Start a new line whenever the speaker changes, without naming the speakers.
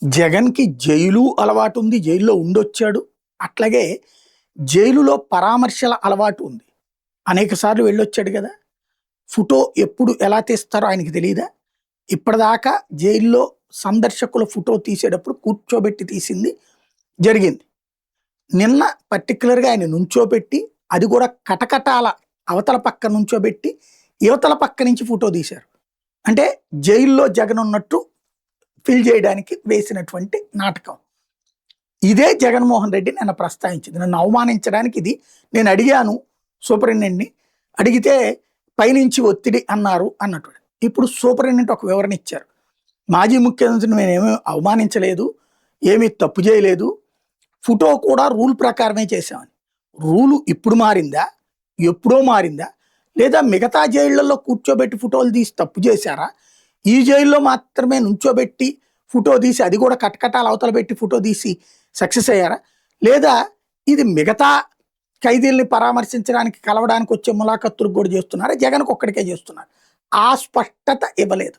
జగన్‌కి జైలు అలవాటుంది. జైల్‌లో ఉండొచ్చాడు. అట్లాగే జైలులో పరామర్శల అలవాటు ఉంది. అనేక సార్లు వెళ్ళొచ్చాడు గదా! ఫోటో ఎప్పుడు ఎలా తీస్తారో ఆయనకి తెలీదా? ఇప్పటిదాకా జైల్లో సందర్శకుల ఫోటో తీసేటప్పుడు కూర్చోబెట్టి తీసింది జరిగింది. నిన్న పర్టిక్యులర్‌గా ఆయన నుంచోబెట్టి, అది కూడా కటకటాల అవతల పక్క నుంచోబెట్టి, ఇవతల పక్క నుంచి ఫోటో తీశారు. అంటే జైల్లో జగన్ ఉన్నట్టు ఫిల్ చేయడానికి వేసినటువంటి నాటకం. ఇదే జగన్మోహన్ రెడ్డి నిన్న ప్రస్తావించింది. నన్ను అవమానించడానికి ఇది. నేను అడిగాను సూపరింటెండెంట్‌ని. అడిగితే పైనుంచి ఒత్తిడి అన్నారు అన్నట్టు. ఇప్పుడు సూపరింటెండెంట్ ఒక వివరణ ఇచ్చారు. మాజీ ముఖ్యమంత్రిని నేనేమీ అవమానించలేదు. ఏమీ తప్పు చేయలేదు. ఫోటో కూడా రూల్ ప్రకారమే చేశామని. రూలు ఇప్పుడు మారిందా? ఎప్పుడో మారిందా? లేదా మిగతా జైళ్ళల్లో కూర్చోబెట్టి ఫోటోలు తీసి తప్పు చేశారా? ఈ జైల్లో మాత్రమే నుంచోబెట్టి ఫోటో తీసి, అది కూడా కటకటాలు అవతల పెట్టి ఫోటో తీసి సక్సెస్ అయ్యారా? లేదా ఇది మిగతా ఖైదీల్ని పరామర్శించడానికి, కలవడానికి వచ్చే ములాఖత్తులకు కూడా చేస్తున్నారా? జగన్‌కి ఒక్కడికే చేస్తున్నారు. ఆ స్పష్టత ఇవ్వలేదు.